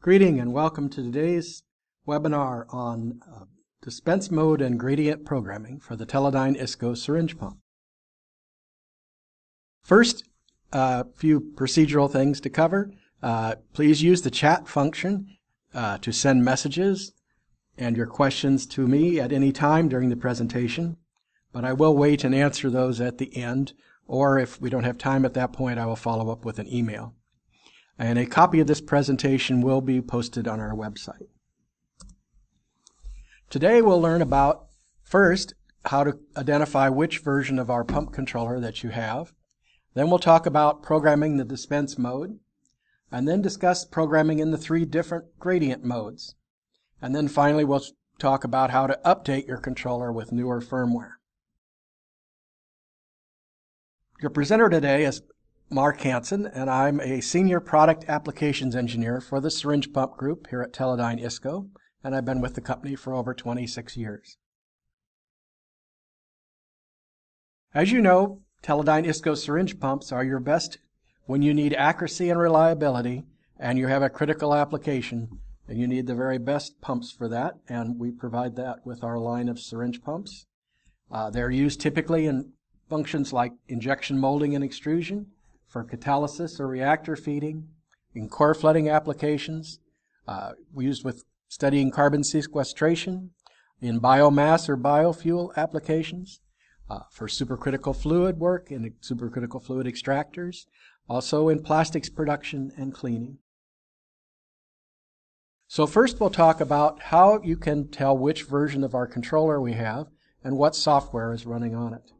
Greeting and welcome to today's webinar on dispense mode and gradient programming for the Teledyne Isco Syringe pump. First, a few procedural things to cover. Please use the chat function to send messages and your questions to me at any time during the presentation, but I will wait and answer those at the end, or if we don't have time at that point, I will follow up with an email. And a copy of this presentation will be posted on our website. Today we'll learn about, first, how to identify which version of our pump controller that you have. Then we'll talk about programming the dispense mode, and then discuss programming in the three different gradient modes. And then finally we'll talk about how to update your controller with newer firmware. Your presenter today is Mark Hansen, and I'm a Senior Product Applications Engineer for the Syringe Pump Group here at Teledyne Isco, and I've been with the company for over 26 years. As you know, Teledyne Isco syringe pumps are your best when you need accuracy and reliability, and you have a critical application, and you need the very best pumps for that, and we provide that with our line of syringe pumps. They're used typically in functions like injection molding and extrusion, for catalysis or reactor feeding, in core flooding applications, we used with studying carbon sequestration, in biomass or biofuel applications, for supercritical fluid work in supercritical fluid extractors, also in plastics production and cleaning. So first we'll talk about how you can tell which version of our controller we have and what software is running on it.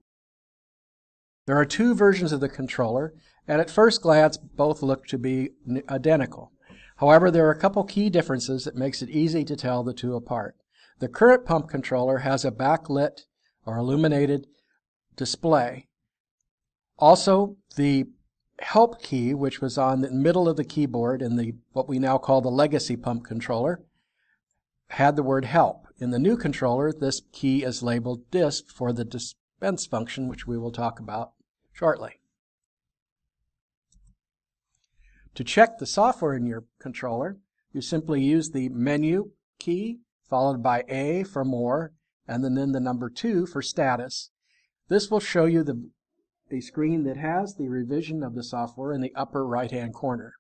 There are two versions of the controller, and at first glance both look to be identical. However, there are a couple key differences that makes it easy to tell the two apart. The current pump controller has a backlit or illuminated display. Also, the help key, which was on the middle of the keyboard in the what we now call the legacy pump controller, had the word help. In the new controller, this key is labeled disp for the dispense function, which we will talk about shortly. To check the software in your controller, you simply use the menu key followed by A for more and then the number 2 for status. This will show you the screen that has the revision of the software in the upper right hand corner.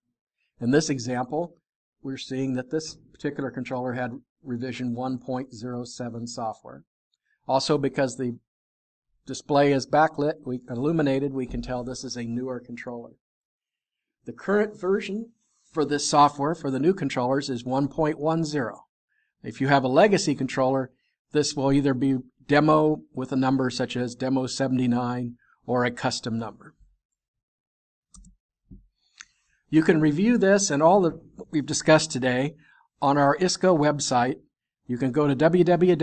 In this example, we're seeing that this particular controller had revision 1.07 software. Also, because the display is backlit, illuminated, we can tell this is a newer controller. The current version for this software for the new controllers is 1.10. If you have a legacy controller, this will either be demo with a number such as demo 79 or a custom number. You can review this and all that we've discussed today on our ISCO website. You can go to www.isco.com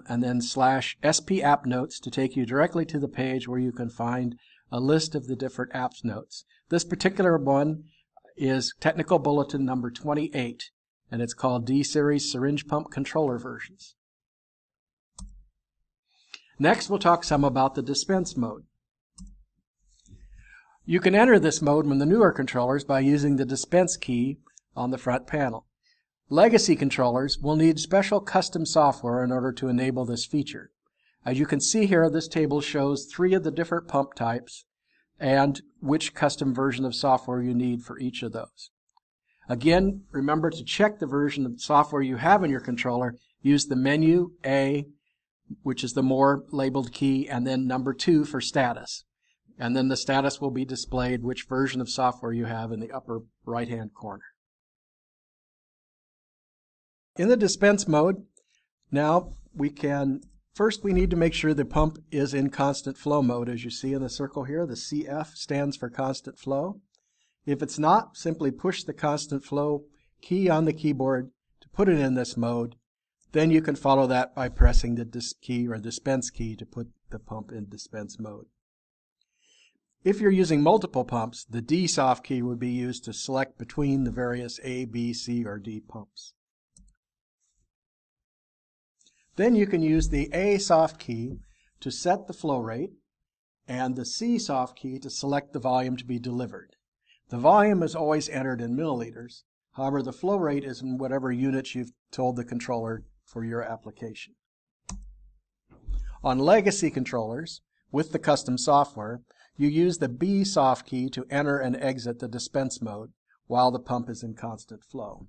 and then /SPAppNotes to take you directly to the page where you can find a list of the different apps notes. This particular one is Technical Bulletin number 28, and it's called D-Series Syringe Pump Controller Versions. Next, we'll talk some about the dispense mode. You can enter this mode from the newer controllers by using the dispense key on the front panel. Legacy controllers will need special custom software in order to enable this feature. As you can see here, this table shows 3 of the different pump types and which custom version of software you need for each of those. Again, remember to check the version of software you have in your controller. Use the menu A, which is the more labeled key, and then number 2 for status. And then the status will be displayed which version of software you have in the upper right-hand corner. In the dispense mode, now first we need to make sure the pump is in constant flow mode. As you see in the circle here, the CF stands for constant flow. If it's not, simply push the constant flow key on the keyboard to put it in this mode. Then you can follow that by pressing the disp key or dispense key to put the pump in dispense mode. If you're using multiple pumps, the D soft key would be used to select between the various A, B, C, or D pumps. Then you can use the A soft key to set the flow rate and the C soft key to select the volume to be delivered. The volume is always entered in milliliters, However, the flow rate is in whatever units you've told the controller for your application. On legacy controllers, with the custom software, you use the B soft key to enter and exit the dispense mode while the pump is in constant flow,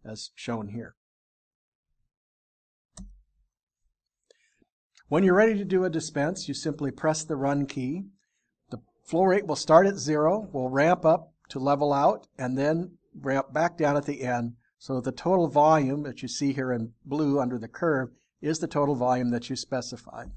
as shown here. When you're ready to do a dispense, you simply press the run key. The flow rate will start at 0, will ramp up to level out, and then ramp back down at the end, so the total volume that you see here in blue under the curve is the total volume that you specified.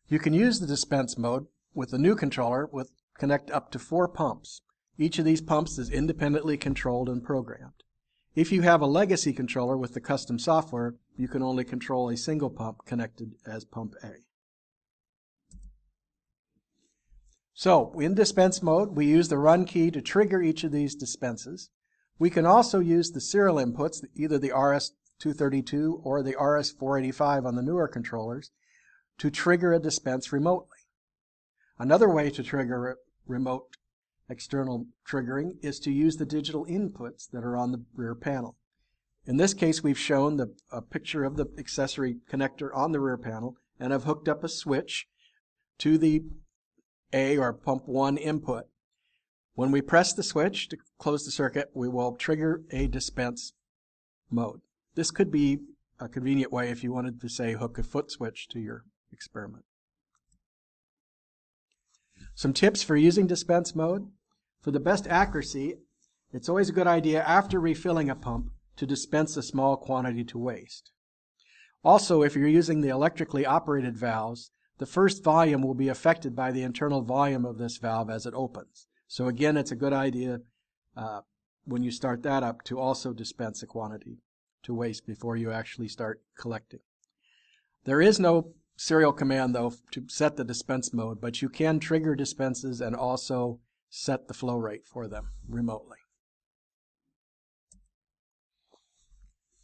You can use the dispense mode with the new controller with connect up to 4 pumps. Each of these pumps is independently controlled and programmed. If you have a legacy controller with the custom software, you can only control a single pump connected as pump A. So, in dispense mode, we use the run key to trigger each of these dispenses. We can also use the serial inputs, either the RS-232 or the RS-485 on the newer controllers, to trigger a dispense remotely. Another way to trigger remote external triggering is to use the digital inputs that are on the rear panel. In this case, we've shown a picture of the accessory connector on the rear panel, and I've hooked up a switch to the A or pump 1 input. When we press the switch to close the circuit, we will trigger a dispense mode. This could be a convenient way if you wanted to, say, hook a foot switch to your experiment. Some tips for using dispense mode. For the best accuracy, it's always a good idea after refilling a pump to dispense a small quantity to waste. Also, if you're using the electrically operated valves, the first volume will be affected by the internal volume of this valve as it opens. So again, it's a good idea when you start that up to also dispense a quantity to waste before you actually start collecting. There is no serial command, though, to set the dispense mode, but you can trigger dispenses and also set the flow rate for them remotely.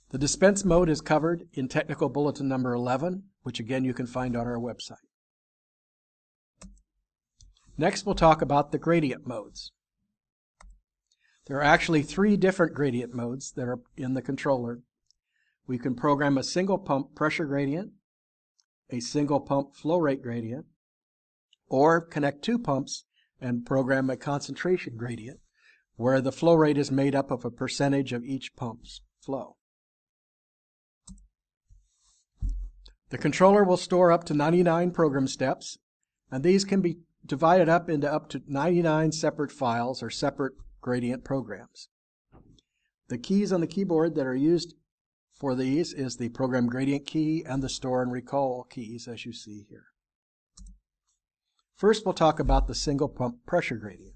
The dispense mode is covered in Technical Bulletin number 11, which again you can find on our website. Next, we'll talk about the gradient modes. There are actually 3 different gradient modes that are in the controller. We can program a single pump pressure gradient, a single pump flow rate gradient, or connect 2 pumps and program a concentration gradient, where the flow rate is made up of a percentage of each pump's flow. The controller will store up to 99 program steps, and these can be divided up into up to 99 separate files or separate gradient programs. The keys on the keyboard that are used for these is the program gradient key and the store and recall keys, as you see here. First, we'll talk about the single pump pressure gradient.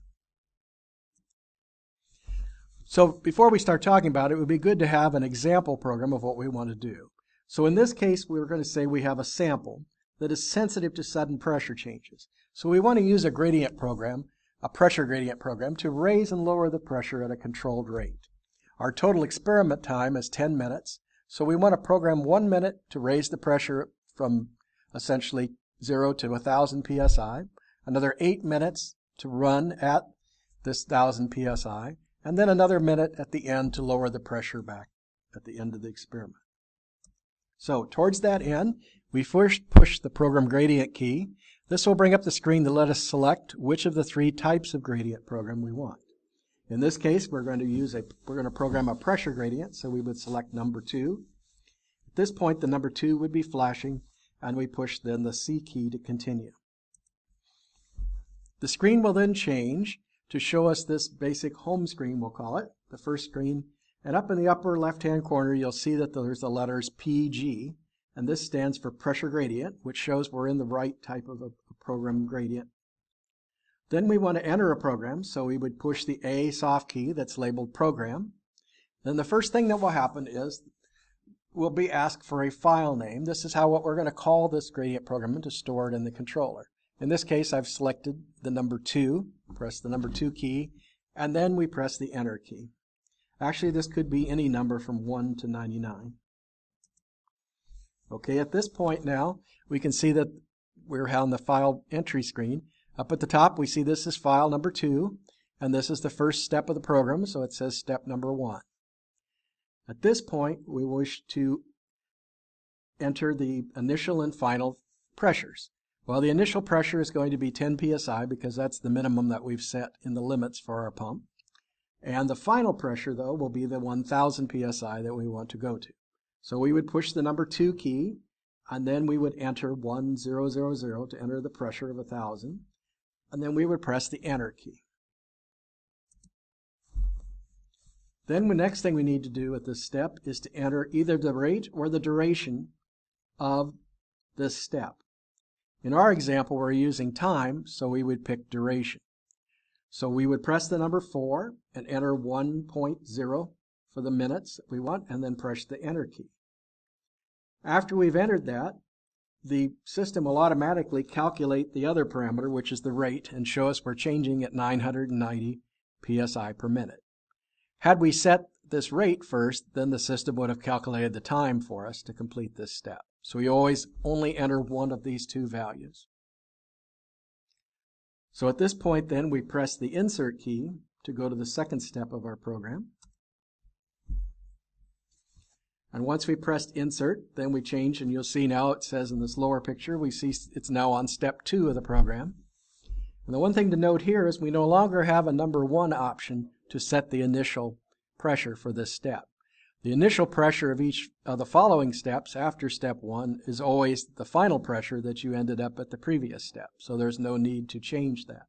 So before we start talking about it, it would be good to have an example program of what we want to do. So in this case, we're going to say we have a sample that is sensitive to sudden pressure changes. So we want to use a gradient program, a pressure gradient program, to raise and lower the pressure at a controlled rate. Our total experiment time is 10 minutes, so we want to program 1 minute to raise the pressure from essentially 0 to 1,000 psi, another 8 minutes to run at this 1,000 psi, and then another minute at the end to lower the pressure back at the end of the experiment. So towards that end, we first push the program gradient key. This will bring up the screen to let us select which of the 3 types of gradient program we want. In this case, we're going to program a pressure gradient, so we would select number 2. At this point, the number 2 would be flashing, and we push then the C key to continue. The screen will then change to show us this basic home screen, we'll call it, the first screen. And up in the upper left-hand corner, you'll see that there's the letters PG, and this stands for pressure gradient, which shows we're in the right type of a program gradient. Then we want to enter a program, so we would push the A soft key that's labeled program. Then the first thing that will happen is we'll be asked for a file name. This is what we're going to call this gradient program to store it in the controller. In this case, I've selected the number 2, press the number 2 key, and then we press the enter key. Actually, this could be any number from 1 to 99. Okay, at this point now, we can see that we're on the file entry screen. Up at the top, we see this is file number 2, and this is the first step of the program, so it says step number 1. At this point, we wish to enter the initial and final pressures. Well, the initial pressure is going to be 10 psi because that's the minimum that we've set in the limits for our pump. And the final pressure, though, will be the 1000 psi that we want to go to. So we would push the number 2 key, and then we would enter 1000 to enter the pressure of 1000, and then we would press the enter key. Then the next thing we need to do at this step is to enter either the rate or the duration of this step. In our example, we're using time, so we would pick duration. So we would press the number 4 and enter 1.0 for the minutes that we want, and then press the enter key. After we've entered that, the system will automatically calculate the other parameter, which is the rate, and show us we're changing at 990 psi per minute. Had we set this rate first, then the system would have calculated the time for us to complete this step. So we always only enter one of these two values. So at this point then, we press the insert key to go to the second step of our program. And once we pressed insert, then we change, and you'll see now it says in this lower picture, we see it's now on step 2 of the program. And the one thing to note here is we no longer have a number 1 option to set the initial pressure for this step. The initial pressure of each of the following steps after step 1 is always the final pressure that you ended up at the previous step, so there's no need to change that.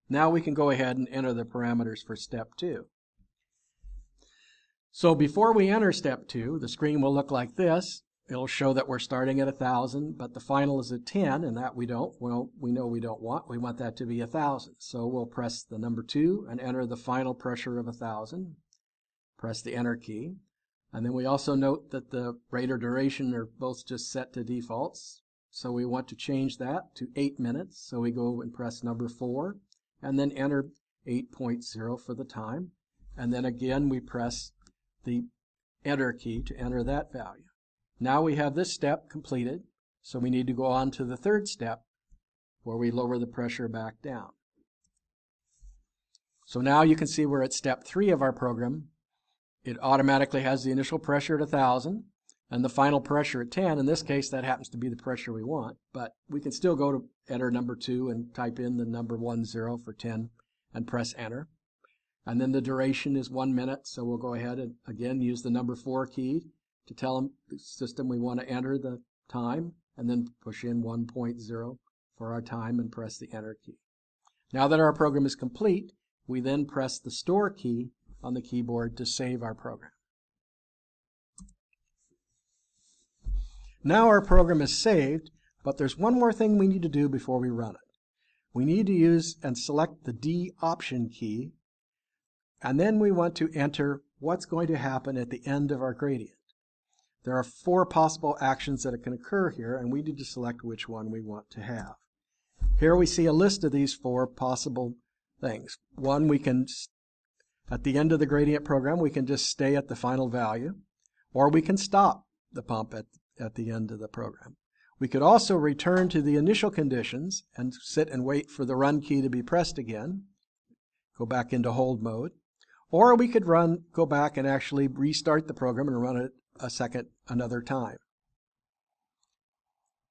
Now we can go ahead and enter the parameters for step 2. So before we enter step 2, the screen will look like this. It'll show that we're starting at 1000, but the final is at 10, and that we know we don't want. We want that to be 1000. So we'll press the number 2 and enter the final pressure of 1000. Press the enter key. And then we also note that the rate or duration are both just set to defaults. So we want to change that to 8 minutes. So we go and press number 4 and then enter 8.0 for the time. And then again we press the enter key to enter that value. Now we have this step completed, so we need to go on to the third step where we lower the pressure back down. So now you can see we're at step 3 of our program. It automatically has the initial pressure at 1000 and the final pressure at 10. In this case, that happens to be the pressure we want, but we can still go to enter number 2 and type in the number 10 for 10 and press enter. And then the duration is 1 minute, so we'll go ahead and again use the number 4 key to tell the system we want to enter the time, and then push in 1.0 for our time and press the enter key. Now that our program is complete, we then press the store key on the keyboard to save our program. Now our program is saved, but there's one more thing we need to do before we run it. We need to use and select the D option key, and then we want to enter what's going to happen at the end of our gradient. There are 4 possible actions that can occur here, and we need to select which one we want to have. Here we see a list of these 4 possible things. One, we can, at the end of the gradient program, we can just stay at the final value, or we can stop the pump at the end of the program. We could also return to the initial conditions and sit and wait for the run key to be pressed again, go back into hold mode, or we could go back and actually restart the program and run it another time.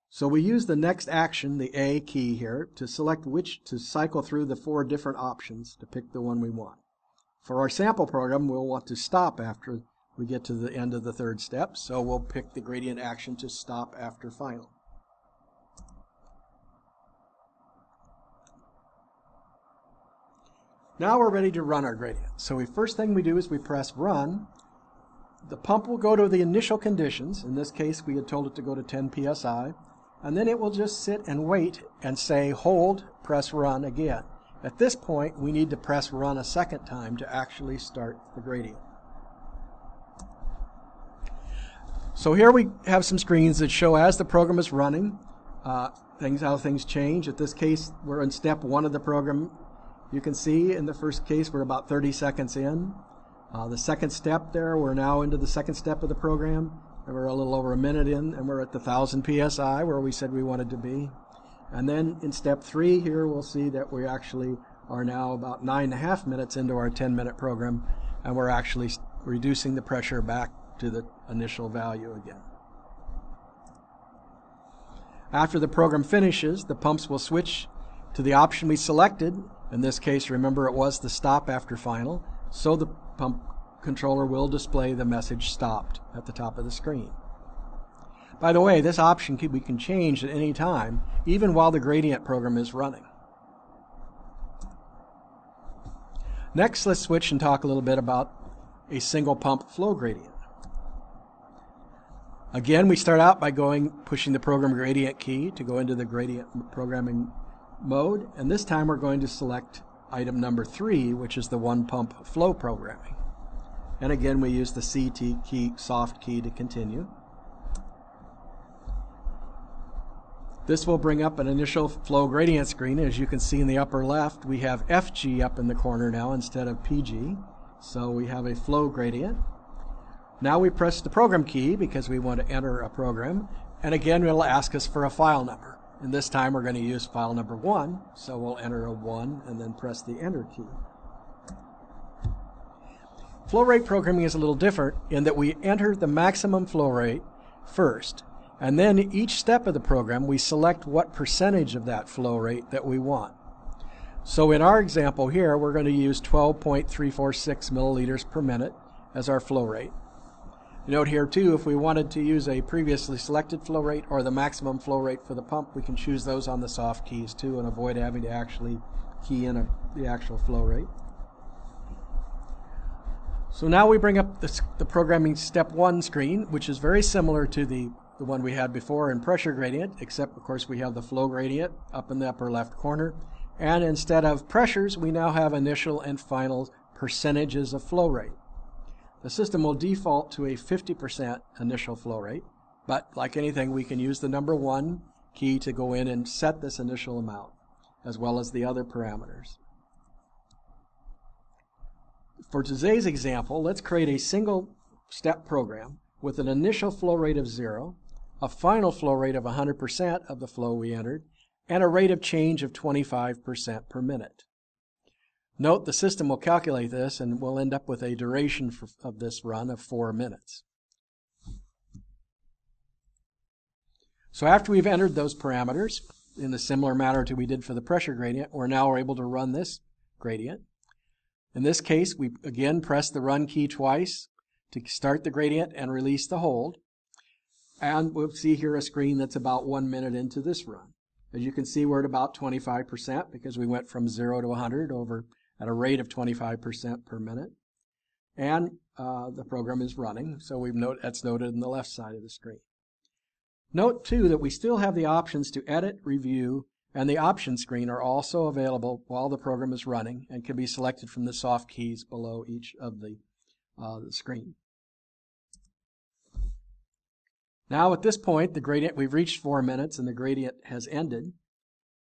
So we use the next action, the A key here, to select to cycle through the 4 different options to pick the one we want. For our sample program, we'll want to stop after we get to the end of the third step, so we'll pick the gradient action to stop after final. Now we're ready to run our gradient. So first thing we do is we press run. The pump will go to the initial conditions. In this case, we had told it to go to 10 psi. And then it will just sit and wait and say, hold, press run again. At this point, we need to press run a second time to actually start the gradient. So here we have some screens that show as the program is running, how things change. At this case, we're in step 1 of the program. You can see in the first case, we're about 30 seconds in. The second step there, we're now into the second step of the program, and we're a little over a minute in, and we're at the 1000 psi where we said we wanted to be. And then in step 3 here, we'll see that we actually are now about 9.5 minutes into our 10-minute program, and we're actually reducing the pressure back to the initial value again. After the program finishes, the pumps will switch to the option we selected. In this case, remember, it was the stop after final, so the pump controller will display the message stopped at the top of the screen. By the way, this option we can change at any time, even while the gradient program is running. Next, let's switch and talk a little bit about a single pump flow gradient. Again, we start out by pushing the program gradient key to go into the gradient programming mode, and this time we're going to select item number 3, which is the one pump flow programming. And again, we use the CT key, soft key, to continue. This will bring up an initial flow gradient screen. As you can see in the upper left, we have FG up in the corner now instead of PG. So we have a flow gradient. Now we press the program key because we want to enter a program. And again, it'll ask us for a file number. And this time we're going to use file number 1. So we'll enter a 1 and then press the enter key. Flow rate programming is a little different in that we enter the maximum flow rate first. And then each step of the program, we select what percentage of that flow rate that we want. So in our example here, we're going to use 12.346 milliliters per minute as our flow rate. Note here too, if we wanted to use a previously selected flow rate or the maximum flow rate for the pump, we can choose those on the soft keys too and avoid having to actually key in the actual flow rate. So now we bring up the programming step 1 screen, which is very similar to the one we had before in pressure gradient, except of course we have the flow gradient up in the upper left corner. And instead of pressures, we now have initial and final percentages of flow rate. The system will default to a 50% initial flow rate, but like anything, we can use the number 1 key to go in and set this initial amount, as well as the other parameters. For today's example, let's create a single step program with an initial flow rate of 0, a final flow rate of 100% of the flow we entered, and a rate of change of 25% per minute. Note the system will calculate this and we'll end up with a duration of this run of 4 minutes. So after we've entered those parameters in a similar manner to we did for the pressure gradient, we're now able to run this gradient. In this case, we again press the run key twice to start the gradient and release the hold. And we'll see here a screen that's about 1 minute into this run. As you can see, we're at about 25% because we went from 0 to 100 over at a rate of 25% per minute. And the program is running, so that's noted in the left side of the screen. Note too that we still have the options to edit, review, and the options screen are also available while the program is running and can be selected from the soft keys below each of the screen. Now at this point, the gradient, we've reached 4 minutes and the gradient has ended.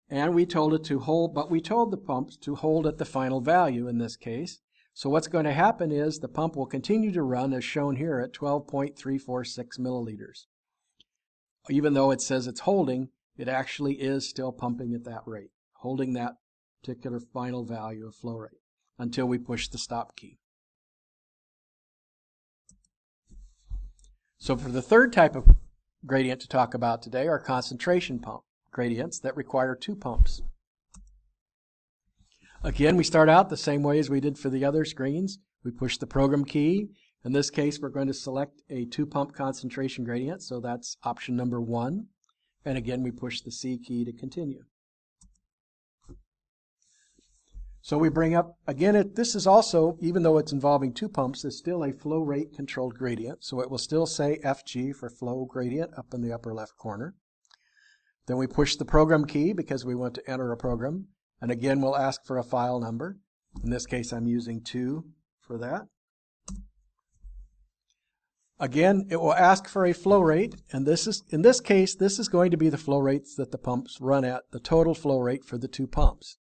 And we told it to hold, but we told the pumps to hold at the final value in this case. So what's going to happen is the pump will continue to run as shown here at 12.346 milliliters. Even though it says it's holding, it actually is still pumping at that rate, holding that particular final value of flow rate until we push the stop key. So for the third type of gradient to talk about today are concentration pump gradients that require 2 pumps. Again, we start out the same way as we did for the other screens. We push the program key. In this case, we're going to select a 2-pump concentration gradient, so that's option number 1. And again, we push the C key to continue. So we bring up, again, this is also, even though it's involving 2 pumps, it's still a flow rate controlled gradient. So it will still say FG for flow gradient up in the upper left corner. Then we push the program key because we want to enter a program. And again, we'll ask for a file number. In this case, I'm using 2 for that. Again, it will ask for a flow rate, and in this case, this is going to be the flow rates that the pumps run at, the total flow rate for the 2 pumps.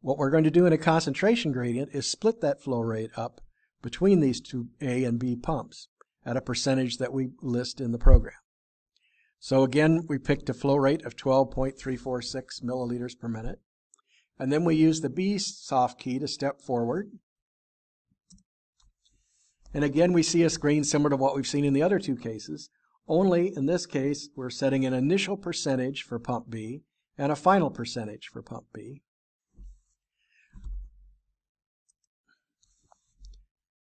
What we're going to do in a concentration gradient is split that flow rate up between these 2 A and B pumps at a percentage that we list in the program. So again, we picked a flow rate of 12.346 milliliters per minute. And then we use the B soft key to step forward. And again, we see a screen similar to what we've seen in the other two cases. Only in this case, we're setting an initial percentage for pump B and a final percentage for pump B.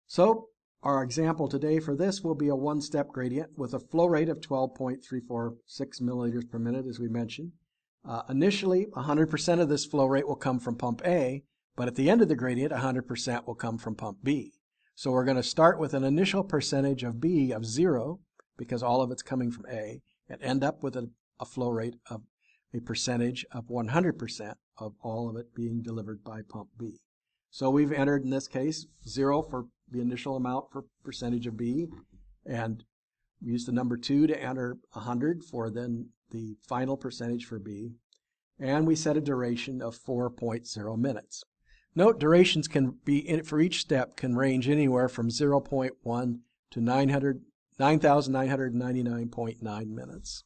So our example today for this will be a one-step gradient with a flow rate of 12.346 milliliters per minute, as we mentioned. Initially, 100% of this flow rate will come from pump A, but at the end of the gradient, 100% will come from pump B. So we're going to start with an initial percentage of B of 0, because all of it's coming from A, and end up with a flow rate of a percentage of 100% of all of it being delivered by pump B. So we've entered, in this case, 0 for the initial amount for percentage of B, and we use the number 2 to enter 100 for then the final percentage for B, and we set a duration of 4.0 minutes. Note, durations can be, for each step, can range anywhere from 0.1 to 9,999.9 minutes.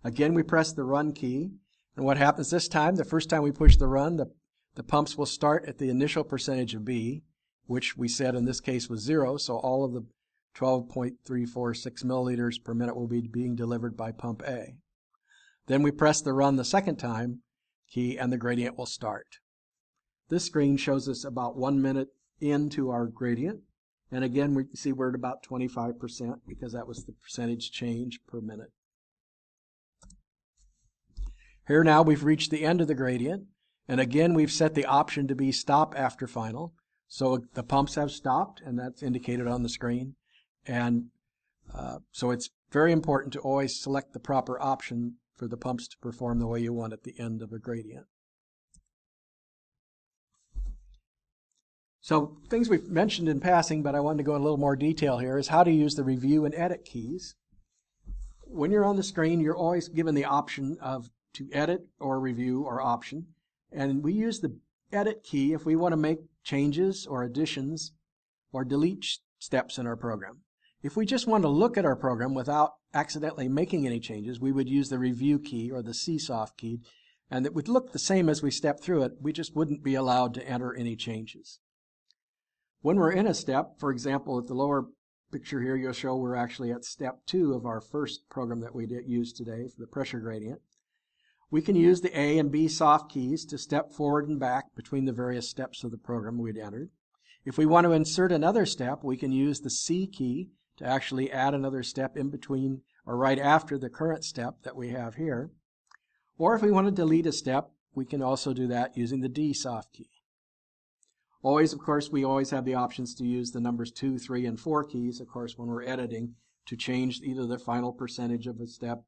Again, we press the run key, and what happens this time, the first time we push the run, the pumps will start at the initial percentage of B, which we said in this case was 0, so all of the 12.346 milliliters per minute will be being delivered by pump A. Then we press the run the second time key and the gradient will start. This screen shows us about 1 minute into our gradient, and again we see we're at about 25% because that was the percentage change per minute. Here now we've reached the end of the gradient, and again we've set the option to be stop after final. So the pumps have stopped, and that's indicated on the screen. And so it's very important to always select the proper option for the pumps to perform the way you want at the end of a gradient. So things we've mentioned in passing, but I wanted to go in a little more detail here, is how to use the review and edit keys. When you're on the screen, you're always given the option of to edit or review or option. And we use the edit key if we want to make changes or additions or delete steps in our program. If we just want to look at our program without accidentally making any changes, we would use the review key or the C soft key, and it would look the same as we step through it. We just wouldn't be allowed to enter any changes. When we're in a step, for example, at the lower picture here, you'll show we're actually at step 2 of our first program that we used today for the pressure gradient. We can use the A and B soft keys to step forward and back between the various steps of the program we'd entered. If we want to insert another step, we can use the C key to actually add another step in between or right after the current step that we have here. Or if we want to delete a step, we can also do that using the D soft key. Always, of course, we always have the options to use the numbers 2, 3, and 4 keys, of course, when we're editing to change either the final percentage of a step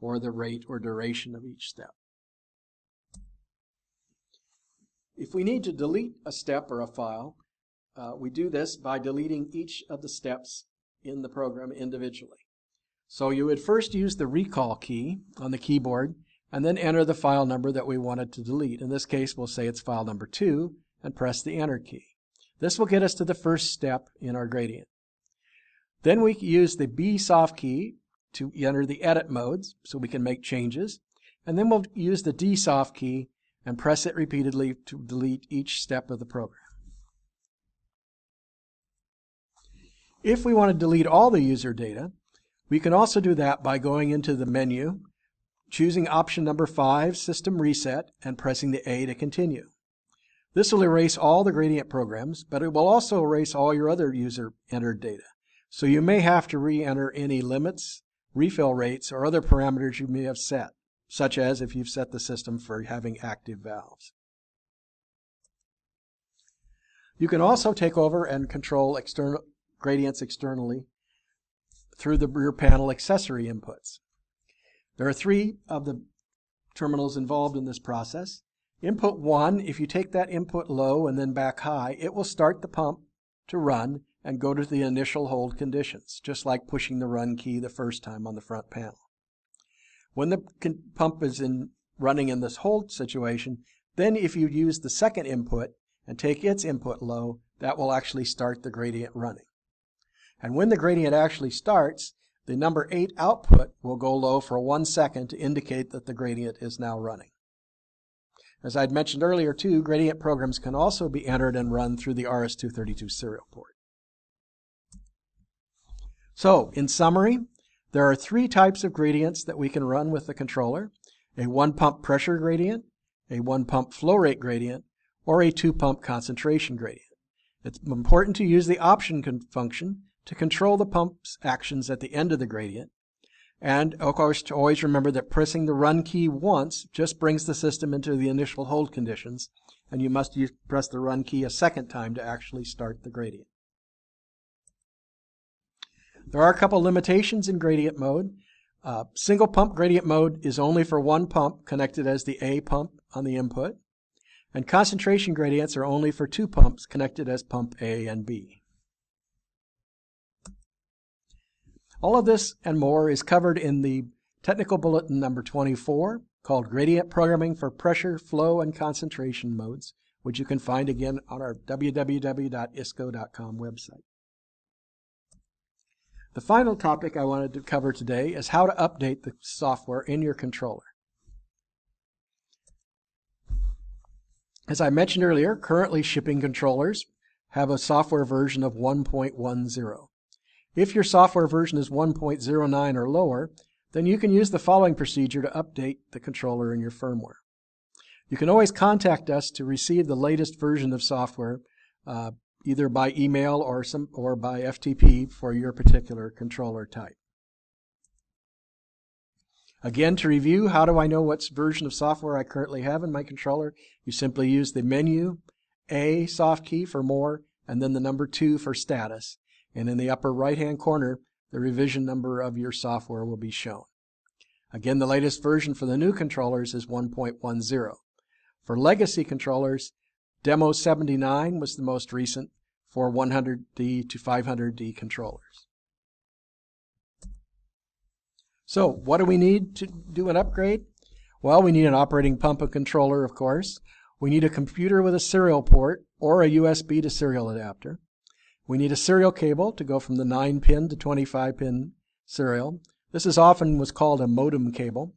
or the rate or duration of each step. If we need to delete a step or a file, we do this by deleting each of the steps in the program individually. So you would first use the recall key on the keyboard and then enter the file number that we wanted to delete. In this case, we'll say it's file number 2 and press the enter key. This will get us to the first step in our gradient. Then we use the B soft key to enter the edit modes so we can make changes, and then we'll use the D soft key and press it repeatedly to delete each step of the program. If we want to delete all the user data, we can also do that by going into the menu, choosing option number 5, System Reset, and pressing the A to continue. This will erase all the gradient programs, but it will also erase all your other user entered data. So you may have to re-enter any limits, refill rates, or other parameters you may have set, such as if you've set the system for having active valves. You can also take over and control gradients externally through the rear panel accessory inputs. There are 3 of the terminals involved in this process. Input 1, if you take that input low and then back high, it will start the pump to run and go to the initial hold conditions, just like pushing the run key the first time on the front panel. When the pump is running in this hold situation, then if you use the second input and take its input low, that will actually start the gradient running. And when the gradient actually starts, the number 8 output will go low for 1 second to indicate that the gradient is now running. As I'd mentioned earlier too, gradient programs can also be entered and run through the RS-232 serial port. So, in summary, there are 3 types of gradients that we can run with the controller: a 1-pump pressure gradient, a 1-pump flow rate gradient, or a 2-pump concentration gradient. It's important to use the option function to control the pump's actions at the end of the gradient. And, of course, to always remember that pressing the run key once just brings the system into the initial hold conditions, and you must press the run key a second time to actually start the gradient. There are a couple limitations in gradient mode. Single pump gradient mode is only for 1 pump connected as the A pump on the input, and concentration gradients are only for 2 pumps connected as pump A and B. All of this and more is covered in the technical bulletin number 24, called Gradient Programming for Pressure, Flow, and Concentration Modes, which you can find again on our www.isco.com website. The final topic I wanted to cover today is how to update the software in your controller. As I mentioned earlier, currently shipping controllers have a software version of 1.10. If your software version is 1.09 or lower, then you can use the following procedure to update the controller in your firmware. You can always contact us to receive the latest version of software, either by email or by FTP for your particular controller type. Again, to review, how do I know what version of software I currently have in my controller? You simply use the menu, A soft key for more, and then the number 2 for status. And in the upper right-hand corner, the revision number of your software will be shown. Again, the latest version for the new controllers is 1.10. For legacy controllers, Demo 79 was the most recent for 100D to 500D controllers. So, what do we need to do an upgrade? Well, we need an operating pump and controller, of course. We need a computer with a serial port or a USB to serial adapter. We need a serial cable to go from the 9-pin to 25-pin serial. This is often what's called a modem cable.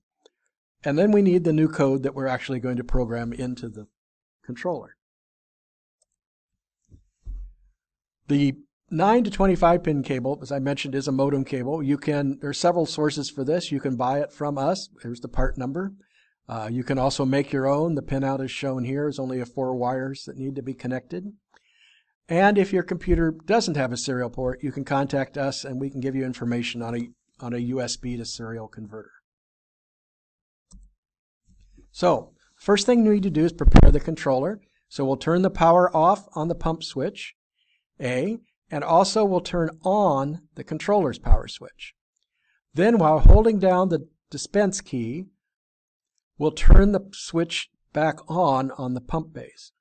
And then we need the new code that we're actually going to program into the controller. The 9 to 25-pin cable, as I mentioned, is a modem cable. There are several sources for this. You can buy it from us. Here's the part number. You can also make your own. The pinout is shown here. There's only 4 wires that need to be connected. And if your computer doesn't have a serial port, you can contact us and we can give you information on a USB to serial converter. So, first thing you need to do is prepare the controller. So we'll turn the power off on the pump switch, A, and also we'll turn on the controller's power switch. Then while holding down the dispense key, we'll turn the switch back on the pump base.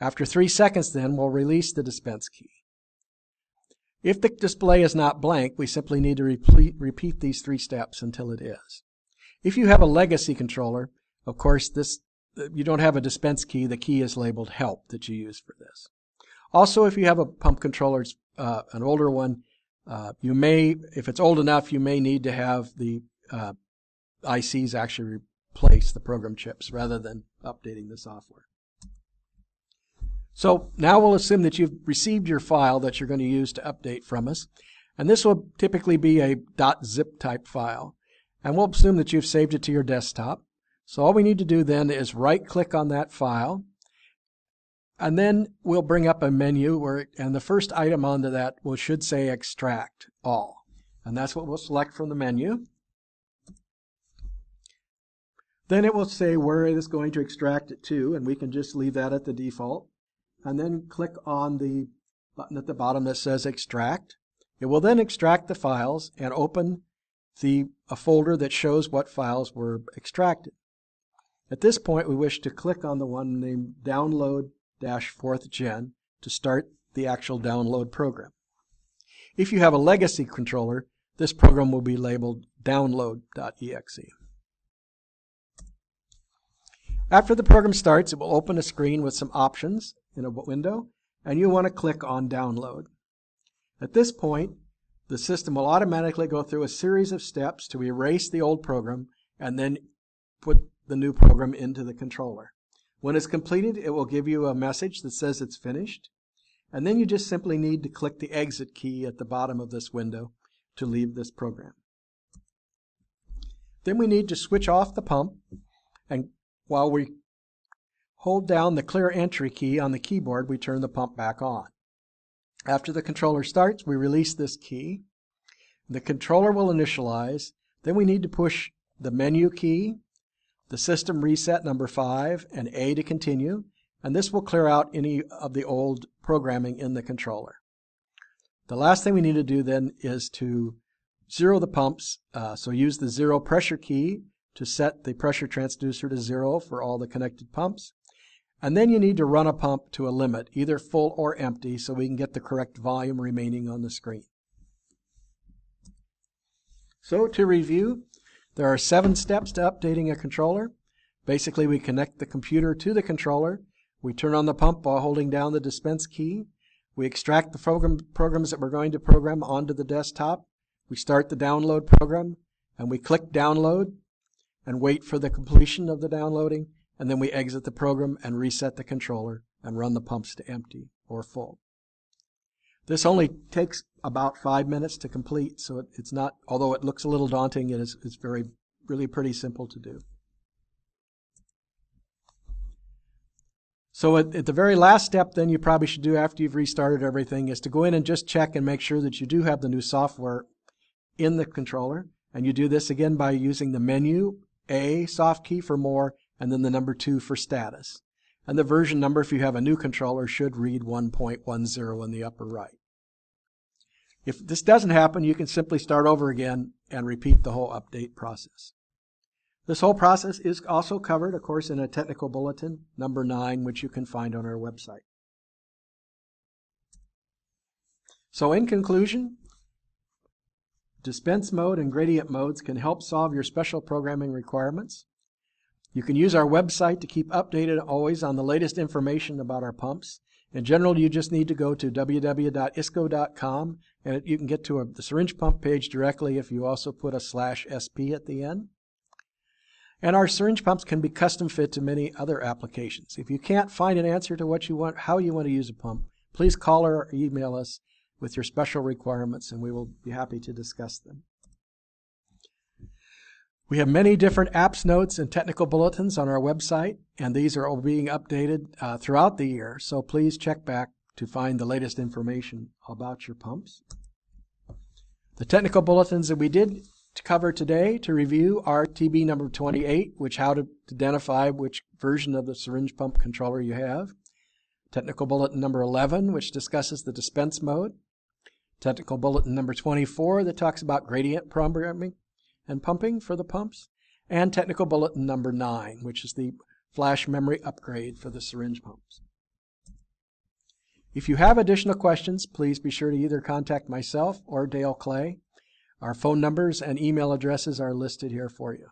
After 3 seconds then, we'll release the dispense key. If the display is not blank, we simply need to repeat these 3 steps until it is. If you have a legacy controller, of course, you don't have a dispense key. The key is labeled help that you use for this. Also, if you have a pump controller, an older one, if it's old enough, you may need to have the ICs actually replace the program chips rather than updating the software. So now we'll assume that you've received your file that you're going to use to update from us. And this will typically be a .zip type file. And we'll assume that you've saved it to your desktop. So all we need to do then is right-click on that file. And then we'll bring up a menu and the first item onto that should say Extract All. And that's what we'll select from the menu. Then it will say where it is going to extract it to, and we can just leave that at the default. And then click on the button at the bottom that says Extract. It will then extract the files and open a folder that shows what files were extracted. At this point, we wish to click on the one named Download-4th Gen to start the actual download program. If you have a legacy controller, this program will be labeled Download.exe. After the program starts, it will open a screen with some options in a window, and you want to click on Download. At this point, the system will automatically go through a series of steps to erase the old program and then put the new program into the controller. When it's completed, it will give you a message that says it's finished, and then you just simply need to click the exit key at the bottom of this window to leave this program. Then we need to switch off the pump, and while we hold down the clear entry key on the keyboard, we turn the pump back on. After the controller starts, we release this key. The controller will initialize. Then we need to push the menu key, the system reset number 5, and A to continue, and this will clear out any of the old programming in the controller. The last thing we need to do then is to zero the pumps, so use the zero pressure key to set the pressure transducer to 0 for all the connected pumps. And then you need to run a pump to a limit, either full or empty, so we can get the correct volume remaining on the screen. So to review, there are 7 steps to updating a controller. Basically, we connect the computer to the controller. We turn on the pump while holding down the dispense key. We extract the programs that we're going to program onto the desktop. We start the download program, and we click download and wait for the completion of the downloading. And then we exit the program and reset the controller and run the pumps to empty or full. This only takes about 5 minutes to complete, so it's not, although it looks a little daunting, it's really pretty simple to do. So at the very last step then you probably should do after you've restarted everything is to go in and just check and make sure that you do have the new software in the controller. And you do this again by using the menu, A, soft key for more, and then the number 2 for status. And the version number, if you have a new controller, should read 1.10 in the upper right. If this doesn't happen, you can simply start over again and repeat the whole update process. This whole process is also covered, of course, in a technical bulletin, number 9, which you can find on our website. So in conclusion, dispense mode and gradient modes can help solve your special programming requirements. You can use our website to keep updated always on the latest information about our pumps. In general, you just need to go to www.isco.com, and you can get to the syringe pump page directly if you also put a /sp at the end. And our syringe pumps can be custom fit to many other applications. If you can't find an answer to what you want, how you want to use a pump, please call or email us with your special requirements, and we will be happy to discuss them. We have many different apps notes and technical bulletins on our website, and these are all being updated throughout the year, so please check back to find the latest information about your pumps. The technical bulletins that we did cover today to review are TB number 28, which how to identify which version of the syringe pump controller you have. Technical bulletin number 11, which discusses the dispense mode. Technical bulletin number 24 that talks about gradient programming and pumping for the pumps, and technical bulletin number 9, which is the flash memory upgrade for the syringe pumps. If you have additional questions, please be sure to either contact myself or Dale Clay. Our phone numbers and email addresses are listed here for you.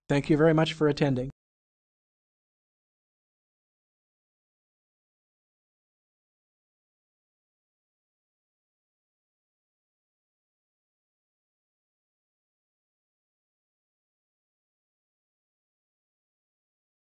Thank you very much for attending.